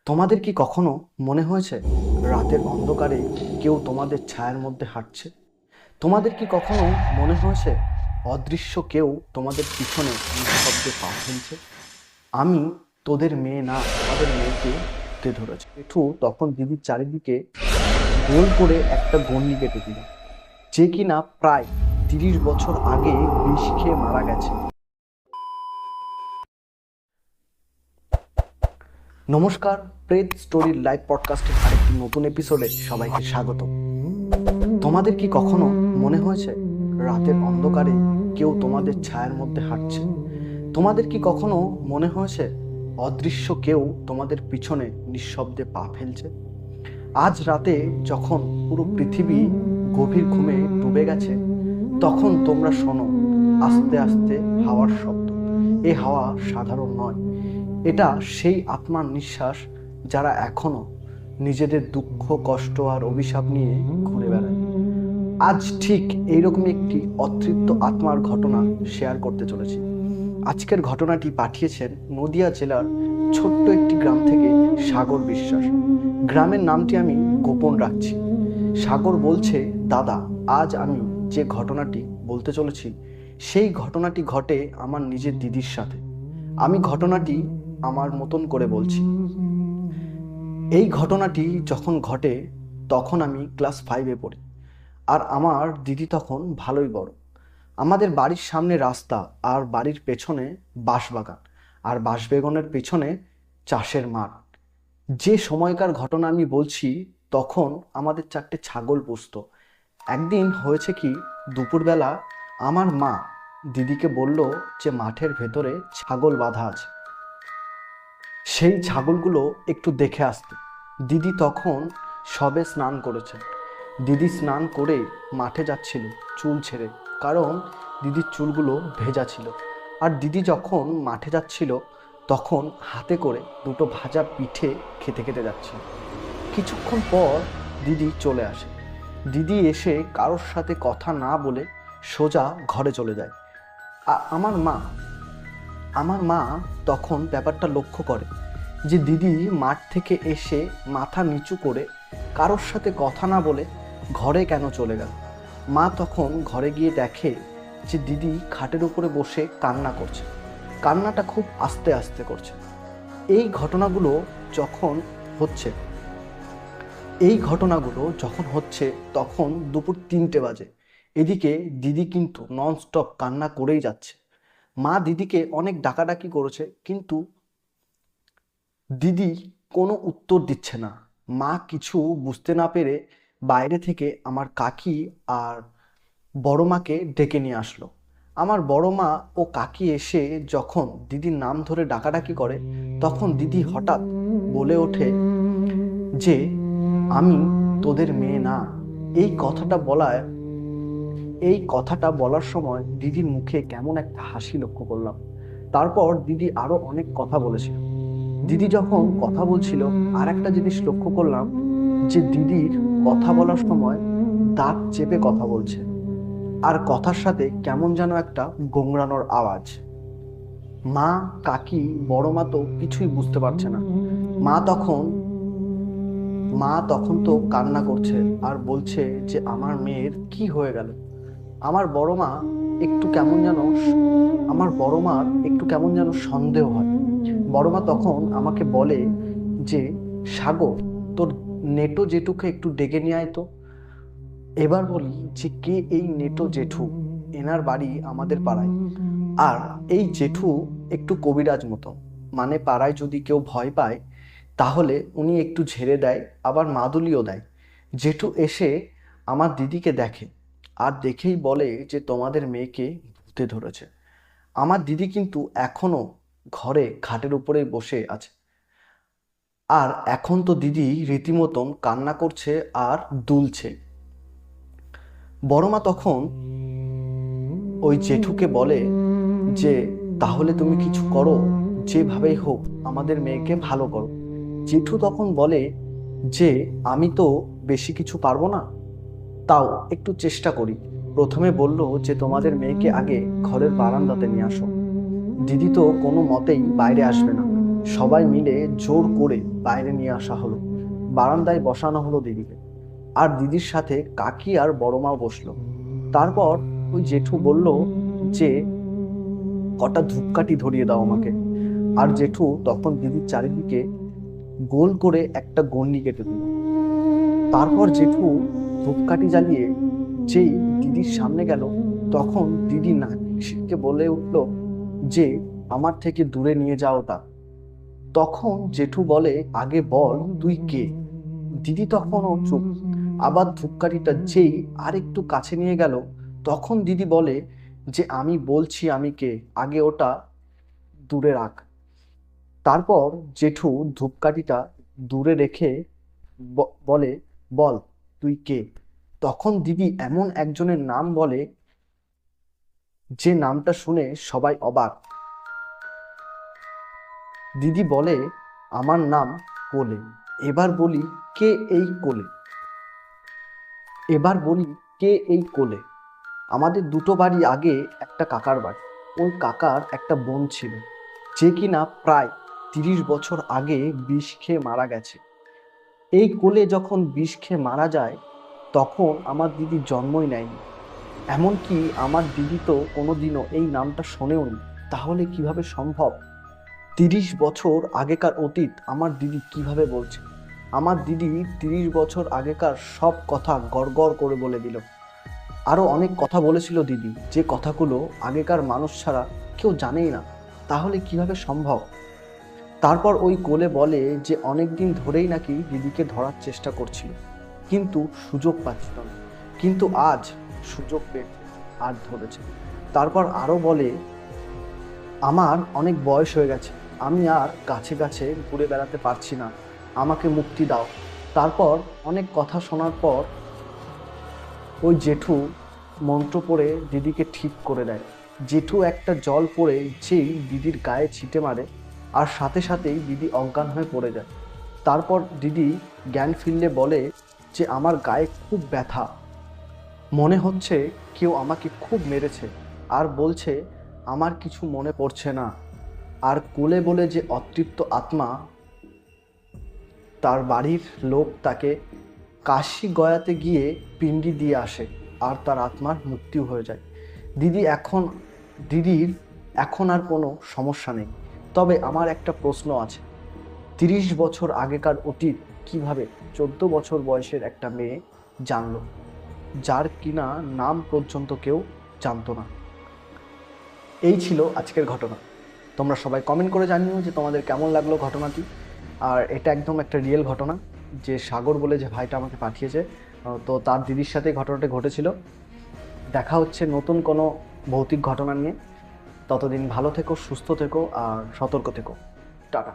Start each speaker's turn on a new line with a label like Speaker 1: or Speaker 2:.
Speaker 1: তোমাদের কি কখনো মনে হয়েছে রাতের অন্ধকারে কেউ তোমাদের ছায়ার মধ্যে হাঁটছে? তোমাদের কি কখনো মনে হয়েছে অদৃশ্য কেউ তোমাদের পিছনে নিঃশব্দে পা ফেলছে? আমি তোদের মেয়ে না, আমাদের মেয়েকে ধরতে ধরেছে। একটু তখন দিদির চারিদিকে গোল করে একটা গণ্ডি কেটে দিল, যে কিনা প্রায় 30 বছর আগে বিষ খেয়ে মারা গেছে। নমস্কার, প্রেত স্টোরির লাইভ পডকাস্টের আরেকটি নতুন এপিসোডে সবাইকে স্বাগত। তোমাদের কি কখনো মনে হয়েছে রাতের অন্ধকারে কেউ তোমাদের ছায়ার মধ্যে হাঁটছে? তোমাদের কি কখনো মনে হয়েছে অদৃশ্য কেউ তোমাদের পিছনে নিঃশব্দে পা ফেলছে? আজ রাতে যখন পুরো পৃথিবী গভীর ঘুমে ডুবে গেছে, তখন তোমরা শোনো আস্তে আস্তে হাওয়ার শব্দ। এ হাওয়া সাধারণ নয়, এটা সেই আত্মার নিঃশ্বাস যারা এখনো নিজেদের দুঃখ, কষ্ট আর অভিশাপ নিয়ে ঘুরে বেড়ায়। আজ ঠিক এইরকমই একটি অতৃপ্ত আত্মার ঘটনা শেয়ার করতে চলেছি। আজকের ঘটনাটি পাঠিয়েছেন নদিয়া জেলার ছোট্ট একটি গ্রাম থেকে সাগর বিশ্বাস। গ্রামের নামটি আমি গোপন রাখছি। সাগর বলছে, দাদা, আজ আমি যে ঘটনাটি বলতে চলেছি সেই ঘটনাটি ঘটে আমার নিজের দিদির সাথে। আমি ঘটনাটি আমার মতন করে বলছি। এই ঘটনাটি যখন ঘটে তখন আমি ক্লাস 5-এ পড়ি, আর আমার দিদি তখন ভালোই বড়। আমাদের বাড়ির সামনে রাস্তা, আর বাড়ির পেছনে বাঁশবাগান, আর বাঁশবাগানের পেছনে চাষের মাঠ। যে সময়কার ঘটনা আমি বলছি, তখন আমাদের 4টে ছাগল পুষত। একদিন হয়েছে কি, দুপুরবেলা আমার মা দিদিকে বলল যে মাঠের ভেতরে ছাগল বাঁধা আছে, সেই ছাগলগুলো একটু দেখে আসতে। দিদি তখন সবে স্নান করেছে। দিদি স্নান করে মাঠে যাচ্ছিল চুল ছেড়ে, কারণ দিদির চুলগুলো ভেজা ছিল। আর দিদি যখন মাঠে যাচ্ছিল তখন হাতে করে দুটো ভাজা পিঠে খেতে খেতে যাচ্ছিল। কিছুক্ষণ পর দিদি চলে আসে। দিদি এসে কারোর সাথে কথা না বলে সোজা ঘরে চলে যায়। আমার মা তখন ব্যাপারটা লক্ষ্য করে যে দিদি মাঠ থেকে এসে মাথা নিচু করে কারোর সাথে কথা না বলে ঘরে কেন চলে গেল। মা তখন ঘরে গিয়ে দেখে যে দিদি খাটের উপরে বসে কান্না করছে। কান্নাটা খুব আস্তে আস্তে করছে। এই ঘটনাগুলো যখন হচ্ছে তখন দুপুর 3টে বাজে। এদিকে দিদি কিন্তু ননস্টপ কান্না করেই যাচ্ছে। মা দিদিকে অনেক ডাকাডাকি করেছে, কিন্তু দিদি কোনো উত্তর দিচ্ছে না। মা কিছু বুঝতে না পেরে বাইরে থেকে আমার কাকি আর বড় মাকে ডেকে নিয়ে আসলো। আমার বড় মা ও কাকি এসে যখন দিদির নাম ধরে ডাকাডাকি করে, তখন দিদি হঠাৎ বলে ওঠে যে আমি তোদের মেয়ে না। এই কথাটা বলার সময় দিদির মুখে কেমন একটা হাসি লক্ষ্য করলাম। তারপর দিদি আরো অনেক কথা বলেছিল। দিদি যখন কথা বলছিল, আর একটা জিনিস লক্ষ্য করলাম যে দিদির কথা বলার সময় দাঁত চেপে কথা বলছে, আর কথার সাথে কেমন যেন একটা গোংড়ানোর আওয়াজ। মা, কাকি, বড় মা তো কিছুই বুঝতে পারছে না। মা তখন তো কান্না করছে আর বলছে যে আমার মেয়ের কি হয়ে গেল। আমার বড় মা একটু কেমন যেন আমার বড় মার একটু কেমন যেন সন্দেহ হয়। বড় মা তখন আমাকে বলে যে সাগর, তোর নেটো জেঠুকে একটু ডেকে নিয়ে আয় তো। এবার বলি যে কে এই নেটো জেঠু? এনার বাড়ি আমাদের পাড়ায়, আর এই জেঠু একটু কবিরাজ মতো, মানে পাড়ায় যদি কেউ ভয় পায় তাহলে উনি একটু ঝেড়ে দেয়, আবার মাদুলিও দেয়। জেঠু এসে আমার দিদিকে দেখে, আর দেখেই বলে যে তোমাদের মেয়েকে ভূতে ধরেছে। আমার দিদি কিন্তু এখনো ঘরে খাটের উপরে বসে আছে, আর এখন তো দিদি রীতিমতন কান্না করছে আর দুলছে। বড় মা তখন ওই জেঠুকে বলে যে তাহলে তুমি কিছু করো, যেভাবেই হোক আমাদের মেয়েকে ভালো করো। জেঠু তখন বলে যে আমি তো বেশি কিছু পারবো না, তাও একটু চেষ্টা করি। প্রথমে বলল যে তোমাদের মেয়েকে আগে ঘরের বারান্দাতে নিয়ে আসো। দিদি তো কোনো মতেই বাইরে আসবে না। সবাই মিলে জোর করে বাইরে নিয়ে আসা হলো। বারান্দায় বসানো হলো দিদিকে, আর দিদির সাথে কাকি আর বড় মাও বসলো। তারপর ওই জেঠু বলল যে কটা ধূপকাঠি ধরিয়ে দাও আমাকে। আর জেঠু তখন দিদির চারিদিকে গোল করে একটা গণ্ডি কেটে দিল। তারপর জেঠু ধূপকাঠি জ্বালিয়ে যেই দিদির সামনে গেল, তখন দিদি নাককে বলে উঠল যে আমার থেকে দূরে নিয়ে যাও তা। তখন জেঠু বলে আগে বল তুই কে। দিদি তখনও চুপ। আবার ধূপকাঠিটা যেই আর একটু কাছে নিয়ে গেল, তখন দিদি বলে যে আমি বলছি আমি কে, আগে ওটা দূরে রাখ। তারপর জেঠু ধূপকাঠিটা দূরে রেখে বলে বল তুই কে। তখন দিদি এমন একজনের নাম বলে যে নামটা শুনে সবাই অবাক। দিদি বলে আমার নাম কোলে। এবার বলি কে এই কোলে, এবার বলি কে এই কোলে। আমাদের দুটো বাড়ি আগে একটা কাকার বাড়ি। ওই কাকার একটা বোন ছিল, যে কিনা প্রায় 30 বছর আগে বিষ খেয়ে মারা গেছে। এই কোলে যখন বিষ খেয়ে মারা যায়, তখন আমার দিদি জন্মই নেয়নি। এমনকি আমার দিদি তো কোনোদিনও এই নামটা শোনেওনি। তাহলে কিভাবে সম্ভব? 30 বছর আগেকার অতীত আমার দিদি কিভাবে বলছে? আমার দিদি 30 বছর আগেকার সব কথা গড়গড় করে বলে দিল। আরও অনেক কথা বলেছিল দিদি, যে কথাগুলো আগেকার মানুষ ছাড়া কেউ জানেই না। তাহলে কিভাবে সম্ভব? তারপর ওই কোলে বলে যে অনেক দিন ধরেই নাকি দিদিকে ধরার চেষ্টা করছিল, কিন্তু সুযোগ পাচ্ছিল না। কিন্তু আজ সুযোগ পেয়েছে, আর ধরেছে। তারপর আরও বলে আমার অনেক বয়স হয়ে গেছে, আমি আর গাছে গাছে ঘুরে বেড়াতে পারছি না, আমাকে মুক্তি দাও। তারপর অনেক কথা শোনার পর ওই জেঠু মন্ত্র পড়ে দিদিকে ঠিক করে দেয়। জেঠু একটা জল পড়ে যেই দিদির গায়ে ছিটে মারে, আর সাথে সাথেই দিদি অজ্ঞান হয়ে পড়ে যায়। তারপর দিদি জ্ঞান ফিরলে বলে যে আমার গায়ে খুব ব্যথা, মনে হচ্ছে কেউ আমাকে খুব মেরেছে, আর বলছে আমার কিছু মনে পড়ছে না। আর কোলে বলে যে অতৃপ্ত আত্মা, তার বাড়ির লোক তাকে কাশি গয়াতে গিয়ে পিণ্ডি দিয়ে আসে, আর তার আত্মার মৃত্যু হয়ে যায়। দিদির এখন আর কোনো সমস্যা নেই। তবে আমার একটা প্রশ্ন আছে, 30 বছর আগেকার অতীত কিভাবে 14 বছর বয়সের একটা মেয়ে জানলো, যার কিনা নাম পর্যন্ত কেউ জানতো না? এই ছিল আজকের ঘটনা। তোমরা সবাই কমেন্ট করে জানিও যে তোমাদের কেমন লাগলো ঘটনাটি। আর এটা একদম একটা রিয়েল ঘটনা, যে সাগর বলে যে ভাইটা আমাকে পাঠিয়েছে, তো তার দিদির সাথে ঘটনাটা ঘটেছিল। দেখা হচ্ছে নতুন কোনো ভৌতিক ঘটনা নিয়ে। ততদিন ভালো থেকো, সুস্থ থেকো, আর সতর্ক থেকো। টাটা।